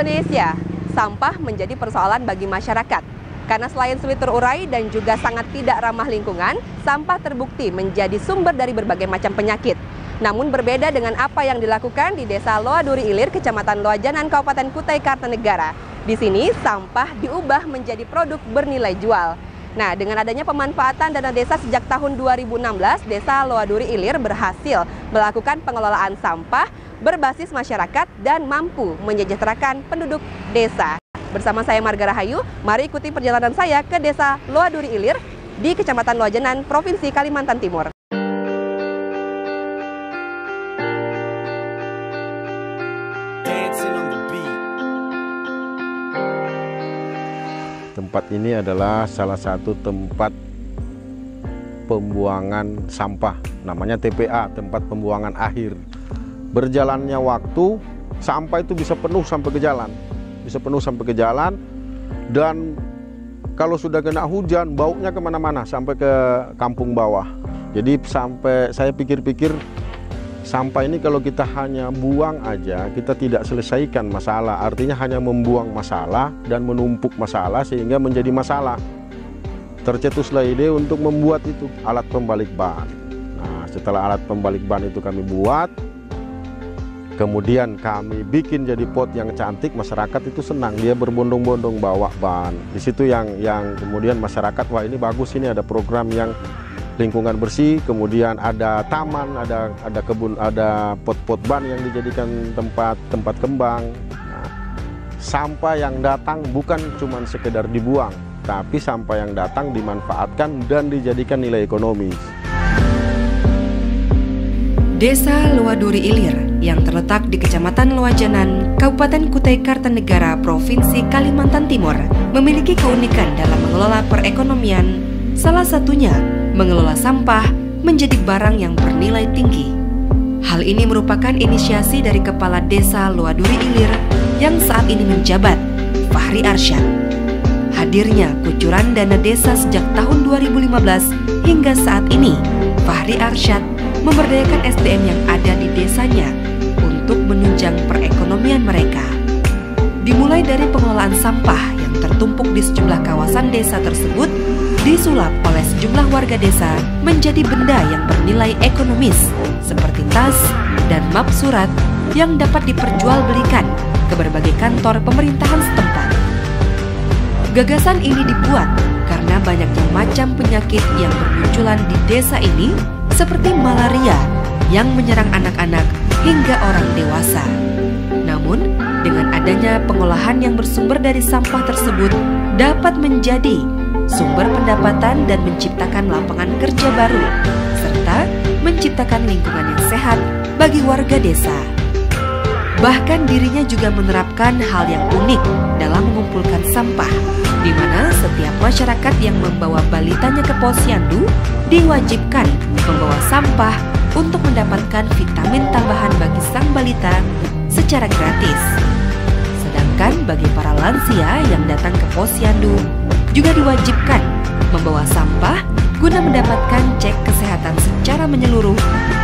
Indonesia, sampah menjadi persoalan bagi masyarakat. Karena selain sulit terurai dan juga sangat tidak ramah lingkungan, sampah terbukti menjadi sumber dari berbagai macam penyakit. Namun berbeda dengan apa yang dilakukan di Desa Loa Duri Ilir, Kecamatan Loajanan, Kabupaten Kutai Kartanegara. Di sini sampah diubah menjadi produk bernilai jual. Nah, dengan adanya pemanfaatan dana desa sejak tahun 2016, Desa Loa Duri Ilir berhasil melakukan pengelolaan sampah berbasis masyarakat dan mampu menyejahterakan penduduk desa. Bersama saya Marga Rahayu, mari ikuti perjalanan saya ke Desa Loa Duri Ilir di Kecamatan Loajanan, Provinsi Kalimantan Timur. Tempat ini adalah salah satu tempat pembuangan sampah, namanya TPA, tempat pembuangan akhir. Berjalannya waktu, sampah itu bisa penuh sampai ke jalan. Dan kalau sudah kena hujan, baunya kemana-mana, sampai ke kampung bawah. Jadi sampai saya pikir-pikir, sampah ini kalau kita hanya buang aja, kita tidak selesaikan masalah. Artinya hanya membuang masalah dan menumpuk masalah sehingga menjadi masalah. Tercetuslah ide untuk membuat itu alat pembalik ban. Nah, setelah alat pembalik ban itu kami buat, kemudian kami bikin jadi pot yang cantik, masyarakat itu senang, dia berbondong-bondong bawa ban. Di situ yang kemudian masyarakat, wah ini bagus, ini ada program yang lingkungan bersih, kemudian ada taman, ada kebun, ada pot-pot ban yang dijadikan tempat kembang. Nah, sampah yang datang bukan cuma sekedar dibuang, tapi sampah yang datang dimanfaatkan dan dijadikan nilai ekonomis. Desa Loa Duri Ilir yang terletak di Kecamatan Loajanan, Kabupaten Kutai Kartanegara, Provinsi Kalimantan Timur, memiliki keunikan dalam mengelola perekonomian. Salah satunya, mengelola sampah menjadi barang yang bernilai tinggi. Hal ini merupakan inisiasi dari Kepala Desa Loa Duri Ilir yang saat ini menjabat, Fahri Arsyad. Hadirnya kucuran dana desa sejak tahun 2015 hingga saat ini, Fahri Arsyad memberdayakan SDM yang ada di desanya untuk menunjang perekonomian mereka. Dimulai dari pengelolaan sampah yang tertumpuk di sejumlah kawasan desa tersebut, disulap oleh sejumlah warga desa menjadi benda yang bernilai ekonomis seperti tas dan map surat yang dapat diperjualbelikan ke berbagai kantor pemerintahan setempat. Gagasan ini dibuat karena banyaknya macam penyakit yang bermunculan di desa ini seperti malaria yang menyerang anak-anak hingga orang dewasa. Namun, dengan adanya pengolahan yang bersumber dari sampah tersebut dapat menjadi sumber pendapatan dan menciptakan lapangan kerja baru, serta menciptakan lingkungan yang sehat bagi warga desa. Bahkan dirinya juga menerapkan hal yang unik dalam mengumpulkan sampah, di mana setiap masyarakat yang membawa balitanya ke posyandu diwajibkan membawa sampah untuk mendapatkan vitamin tambahan bagi sang balita secara gratis. Sedangkan bagi para lansia yang datang ke posyandu juga diwajibkan membawa sampah guna mendapatkan cek kesehatan secara menyeluruh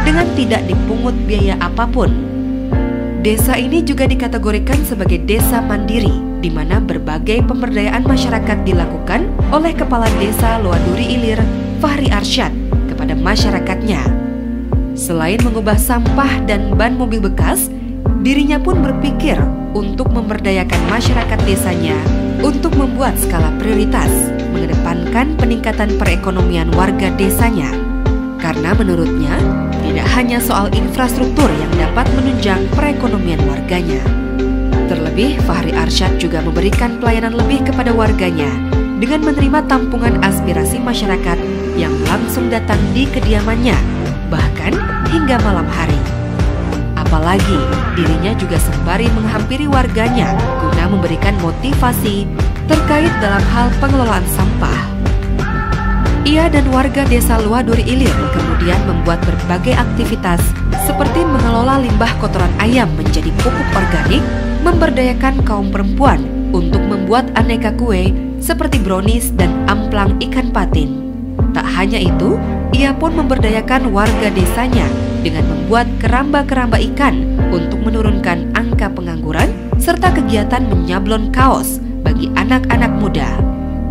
dengan tidak dipungut biaya apapun. Desa ini juga dikategorikan sebagai desa mandiri, di mana berbagai pemberdayaan masyarakat dilakukan oleh Kepala Desa Loa Duri Ilir, Fahri Arsyad, kepada masyarakatnya. Selain mengubah sampah dan ban mobil bekas, dirinya pun berpikir untuk memberdayakan masyarakat desanya untuk membuat skala prioritas, mengedepankan peningkatan perekonomian warga desanya. Karena menurutnya, tidak hanya soal infrastruktur yang dapat menunjang perekonomian warganya. Terlebih, Fahri Arsyad juga memberikan pelayanan lebih kepada warganya dengan menerima tampungan aspirasi masyarakat yang langsung datang di kediamannya, bahkan hingga malam hari. Apalagi, dirinya juga sembari menghampiri warganya guna memberikan motivasi terkait dalam hal pengelolaan sampah. Ia dan warga Desa Loa Duri Ilir kemudian membuat berbagai aktivitas seperti mengelola limbah kotoran ayam menjadi pupuk organik, memberdayakan kaum perempuan untuk membuat aneka kue seperti brownies dan amplang ikan patin. Tak hanya itu, ia pun memberdayakan warga desanya dengan membuat keramba-keramba ikan untuk menurunkan angka pengangguran serta kegiatan menyablon kaos bagi anak-anak muda.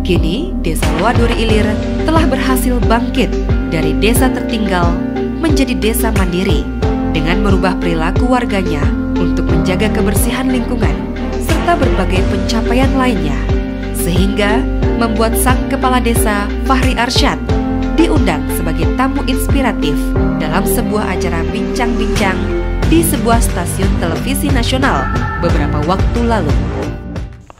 Kini, Desa Loaduri Ilir telah berhasil bangkit dari desa tertinggal menjadi desa mandiri dengan merubah perilaku warganya untuk menjaga kebersihan lingkungan serta berbagai pencapaian lainnya. Sehingga membuat sang kepala desa Fahri Arsyad diundang sebagai tamu inspiratif dalam sebuah acara bincang-bincang di sebuah stasiun televisi nasional beberapa waktu lalu.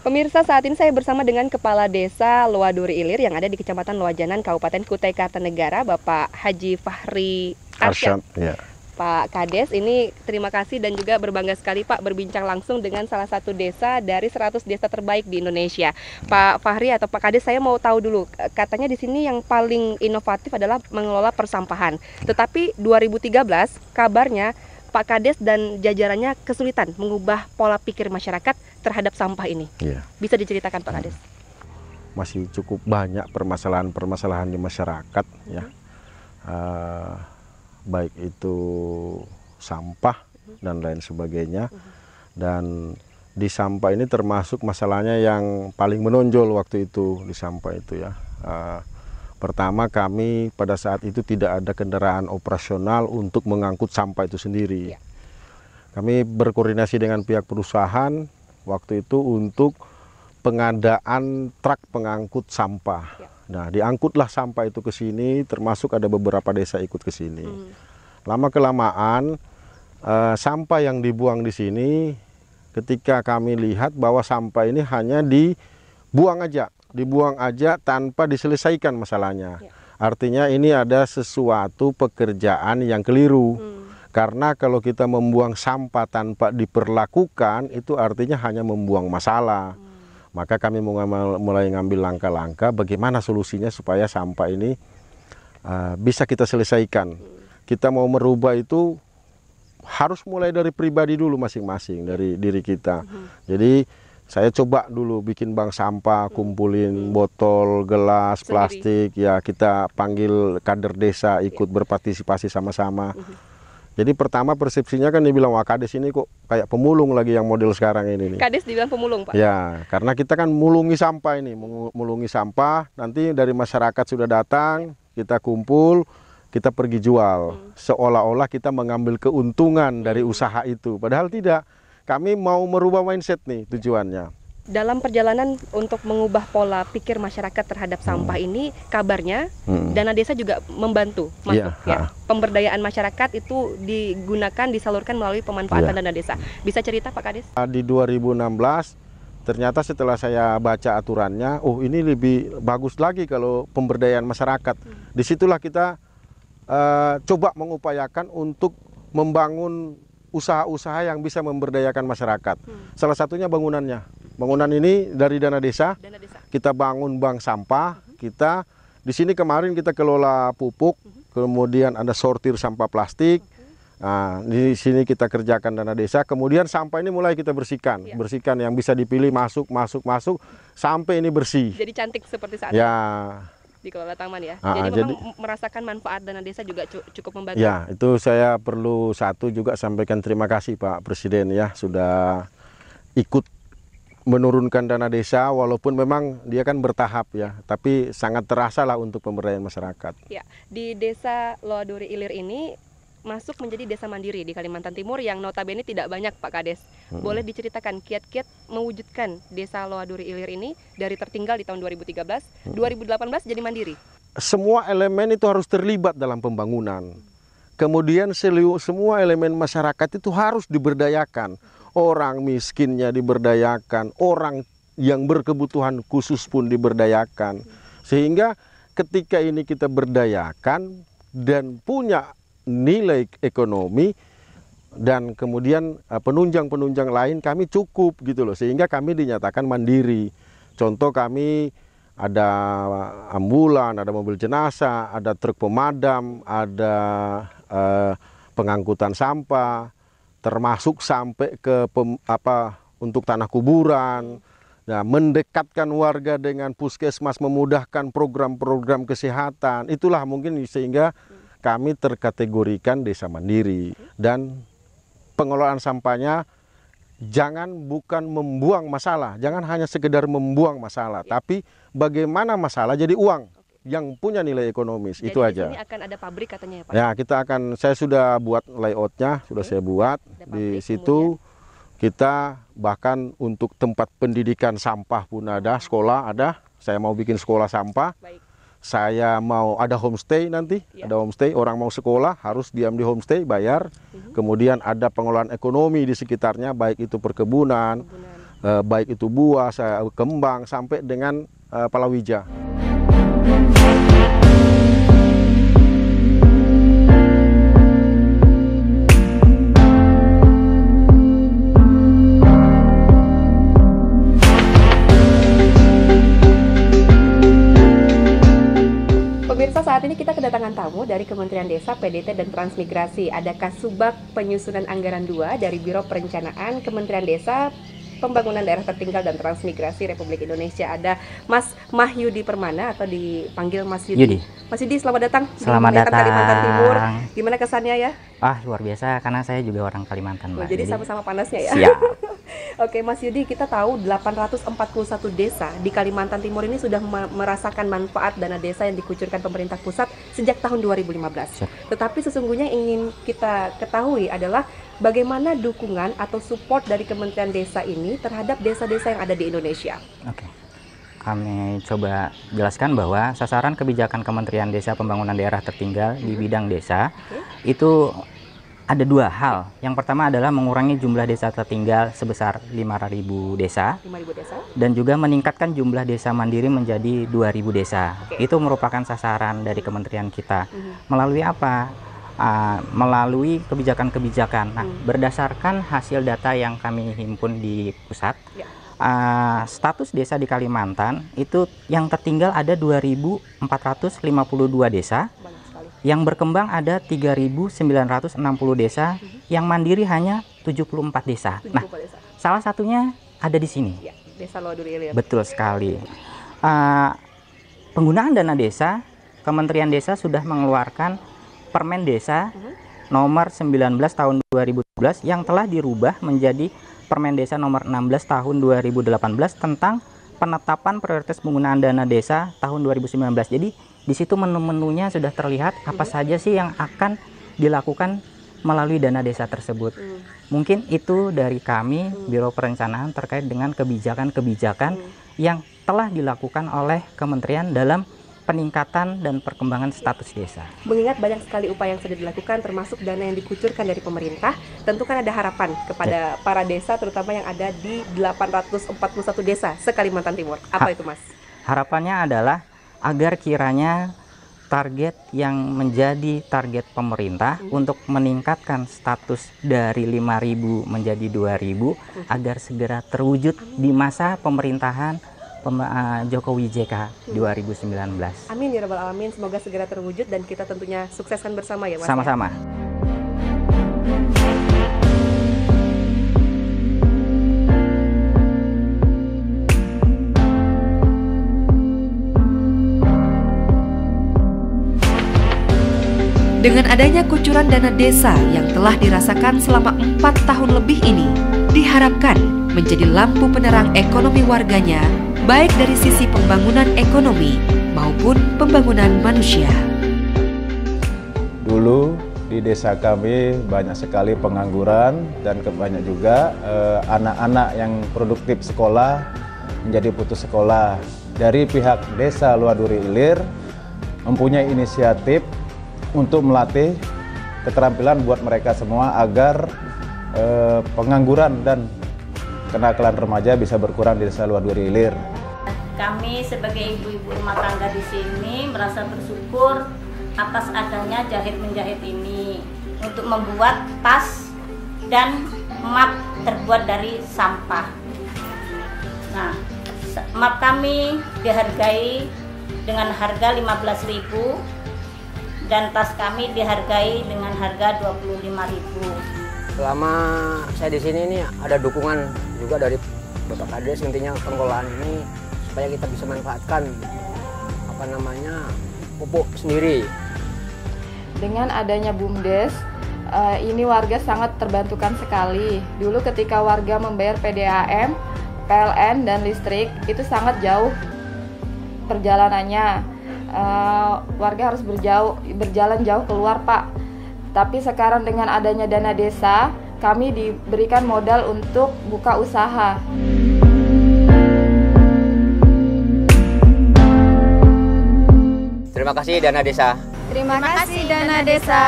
Pemirsa, saat ini saya bersama dengan Kepala Desa Loaduri Ilir yang ada di Kecamatan Loajanan, Kabupaten Kutai Kartanegara, Bapak Haji Fahri Arsyad. Ya. Pak Kades, ini terima kasih dan juga berbangga sekali Pak berbincang langsung dengan salah satu desa dari 100 desa terbaik di Indonesia. Pak Fahri atau Pak Kades, saya mau tahu dulu, katanya di sini yang paling inovatif adalah mengelola persampahan. Tetapi 2013 kabarnya Pak Kades dan jajarannya kesulitan mengubah pola pikir masyarakat terhadap sampah ini. Ya. Bisa diceritakan Pak Kades? Masih cukup banyak permasalahan-permasalahan di masyarakat, ya. Baik itu sampah dan lain sebagainya. Dan di sampah ini termasuk masalahnya yang paling menonjol waktu itu di sampah itu, ya. Pertama, kami pada saat itu tidak ada kendaraan operasional untuk mengangkut sampah itu sendiri. Ya. Kami berkoordinasi dengan pihak perusahaan waktu itu untuk pengadaan truk pengangkut sampah. Ya. Nah, diangkutlah sampah itu ke sini, termasuk ada beberapa desa ikut ke sini. Lama-kelamaan, sampah yang dibuang di sini, ketika kami lihat bahwa sampah ini hanya dibuang aja tanpa diselesaikan masalahnya. Ya. Artinya ini ada sesuatu pekerjaan yang keliru. Karena kalau kita membuang sampah tanpa diperlakukan, itu artinya hanya membuang masalah. Maka kami mulai ngambil langkah-langkah bagaimana solusinya supaya sampah ini bisa kita selesaikan. Kita mau merubah itu harus mulai dari pribadi dulu masing-masing, dari diri kita. Jadi saya coba dulu bikin bank sampah, kumpulin botol, gelas, plastik, ya kita panggil kader desa ikut berpartisipasi sama-sama. Jadi pertama persepsinya kan dibilang, wah Kades ini kok kayak pemulung lagi yang model sekarang ini. Kades dibilang pemulung Pak? Ya, karena kita kan mulungi sampah ini, mulungi sampah, nanti dari masyarakat sudah datang, kita kumpul, kita pergi jual. Seolah-olah kita mengambil keuntungan dari usaha itu, padahal tidak. Kami mau merubah mindset nih tujuannya. Dalam perjalanan untuk mengubah pola pikir masyarakat terhadap sampah ini, kabarnya dana desa juga membantu masuk, ya. Pemberdayaan masyarakat itu digunakan, disalurkan melalui pemanfaatan dana desa. Bisa cerita Pak Kades? Di 2016 ternyata setelah saya baca aturannya, oh ini lebih bagus lagi kalau pemberdayaan masyarakat. Disitulah kita coba mengupayakan untuk membangun usaha-usaha yang bisa memberdayakan masyarakat. Salah satunya bangunannya. Bangunan ini dari dana desa. Kita bangun bank sampah. Kita di sini kemarin kita kelola pupuk, kemudian ada sortir sampah plastik. Nah, di sini kita kerjakan dana desa. Kemudian sampah ini mulai kita bersihkan, bersihkan yang bisa dipilih masuk sampai ini bersih. Jadi cantik seperti saat ya. Dikelola taman ya. Jadi memang merasakan manfaat dana desa juga cukup membantu. Ya, itu saya perlu juga sampaikan terima kasih Pak Presiden ya, sudah ikut menurunkan dana desa, walaupun memang dia kan bertahap ya, tapi sangat terasa lah untuk pemberdayaan masyarakat. Ya, di Desa Loaduri Ilir ini masuk menjadi desa mandiri di Kalimantan Timur yang notabene tidak banyak Pak Kades. Boleh diceritakan kiat-kiat mewujudkan Desa Loaduri Ilir ini dari tertinggal di tahun 2013, 2018 jadi mandiri? Semua elemen itu harus terlibat dalam pembangunan. Kemudian semua elemen masyarakat itu harus diberdayakan. Orang miskinnya diberdayakan, orang yang berkebutuhan khusus pun diberdayakan. Sehingga ketika ini kita berdayakan dan punya nilai ekonomi dan kemudian penunjang-penunjang lain, kami cukup gitu loh, sehingga kami dinyatakan mandiri. Contoh, kami ada ambulan, ada mobil jenazah, ada truk pemadam, ada pengangkutan sampah, termasuk sampai ke untuk tanah kuburan. Nah, mendekatkan warga dengan puskesmas, memudahkan program-program kesehatan. Itulah mungkin sehingga kami terkategorikan desa mandiri, dan pengelolaan sampahnya bukan membuang masalah, jangan hanya sekedar membuang masalah, tapi bagaimana masalah jadi uang yang punya nilai ekonomis. Jadi itu aja. Jadi di sini akan ada pabrik katanya ya Pak? Ya, saya sudah buat layoutnya, sudah saya buat. Di situ kita bahkan untuk tempat pendidikan sampah pun ada, sekolah ada. Saya mau bikin sekolah sampah. Baik. Saya mau ada homestay nanti, ada homestay, orang mau sekolah harus diam di homestay, bayar. Kemudian ada pengelolaan ekonomi di sekitarnya, baik itu perkebunan, baik itu buah, kembang, sampai dengan palawija. Pemirsa, saat ini kita kedatangan tamu dari Kementerian Desa, PDT, dan Transmigrasi. Ada Kasubag Penyusunan Anggaran 2 dari Biro Perencanaan Kementerian Desa, Pembangunan Daerah Tertinggal dan Transmigrasi Republik Indonesia. Ada Mas Mahyudi Permana atau dipanggil Mas Yudi. Mas Yudi, selamat datang. Selamat datang. Kalimantan Timur. Gimana kesannya ya? Luar biasa, karena saya juga orang Kalimantan, Mbak. Jadi sama-sama panasnya ya? Siap. Oke, Mas Yudi, kita tahu 841 desa di Kalimantan Timur ini sudah merasakan manfaat dana desa yang dikucurkan pemerintah pusat sejak tahun 2015. Tetapi sesungguhnya yang ingin kita ketahui adalah bagaimana dukungan atau support dari Kementerian Desa ini terhadap desa-desa yang ada di Indonesia. Oke. Kami coba jelaskan bahwa sasaran kebijakan Kementerian Desa Pembangunan Daerah Tertinggal di bidang desa itu ada dua hal. Yang pertama adalah mengurangi jumlah desa tertinggal sebesar 5.000 desa, dan juga meningkatkan jumlah desa mandiri menjadi 2.000 desa. Itu merupakan sasaran dari kementerian kita. Melalui apa? Melalui kebijakan-kebijakan. Nah, berdasarkan hasil data yang kami himpun di pusat, status desa di Kalimantan itu yang tertinggal ada 2.452 desa. Yang berkembang ada 3.960 desa, yang mandiri hanya 74 desa. Nah, salah satunya ada di sini. Ya, Desa Luaduri Ilir. Betul sekali. Penggunaan dana desa, Kementerian Desa sudah mengeluarkan Permen Desa nomor 19 tahun 2012 yang telah dirubah menjadi Permen Desa nomor 16 tahun 2018 tentang penetapan prioritas penggunaan dana desa tahun 2019. Jadi di situ menu-menunya sudah terlihat apa saja sih yang akan dilakukan melalui dana desa tersebut. Mungkin itu dari kami Biro Perencanaan terkait dengan kebijakan-kebijakan yang telah dilakukan oleh kementerian dalam peningkatan dan perkembangan status desa. Mengingat banyak sekali upaya yang sudah dilakukan, termasuk dana yang dikucurkan dari pemerintah, tentu kan ada harapan kepada para desa, terutama yang ada di 841 desa se-Kalimantan Timur. Apa itu, Mas? Harapannya adalah agar kiranya target yang menjadi target pemerintah untuk meningkatkan status dari 5.000 menjadi 2.000 agar segera terwujud di masa pemerintahan Jokowi JK 2019. Amin ya rabbal alamin, semoga segera terwujud dan kita tentunya sukseskan bersama ya Mas. Sama-sama. Dengan adanya kucuran dana desa yang telah dirasakan selama 4 tahun lebih ini, diharapkan menjadi lampu penerang ekonomi warganya, baik dari sisi pembangunan ekonomi maupun pembangunan manusia. Dulu di desa kami banyak sekali pengangguran dan banyak juga anak-anak yang produktif sekolah menjadi putus sekolah. Dari pihak Desa Luaduri Ilir mempunyai inisiatif untuk melatih keterampilan buat mereka semua agar pengangguran dan kenakalan remaja bisa berkurang di Desa Luaduri Ilir. Kami sebagai ibu-ibu rumah tangga di sini merasa bersyukur atas adanya jahit menjahit ini untuk membuat tas dan map terbuat dari sampah. Nah, map kami dihargai dengan harga 15.000 dan tas kami dihargai dengan harga 25.000. Selama saya di sini ini ada dukungan juga dari Bapak Kades, intinya pengelolaan ini supaya kita bisa manfaatkan pupuk sendiri. Dengan adanya BUMDes, Ini warga sangat terbantukan sekali. Dulu ketika warga membayar PDAM, PLN, dan listrik itu sangat jauh perjalanannya. Warga harus berjalan jauh keluar, Pak. Tapi sekarang dengan adanya dana desa, kami diberikan modal untuk buka usaha. Terima kasih Dana Desa. Terima kasih Dana Desa.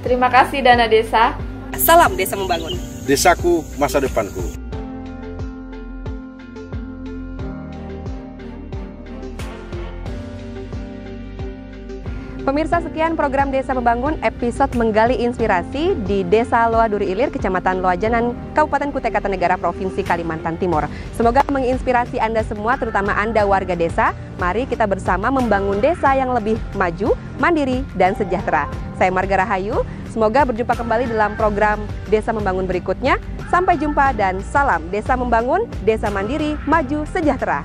Terima kasih Dana Desa. Salam Desa Membangun. Desaku, masa depanku. Pemirsa, sekian program Desa Membangun episode menggali inspirasi di Desa Loa Duri Ilir, Kecamatan Loajanan, Kabupaten Kutai Kartanegara, Provinsi Kalimantan Timur. Semoga menginspirasi Anda semua, terutama Anda warga desa. Mari kita bersama membangun desa yang lebih maju, mandiri, dan sejahtera. Saya Marga Rahayu, semoga berjumpa kembali dalam program Desa Membangun berikutnya. Sampai jumpa dan salam Desa Membangun, Desa Mandiri, Maju, Sejahtera.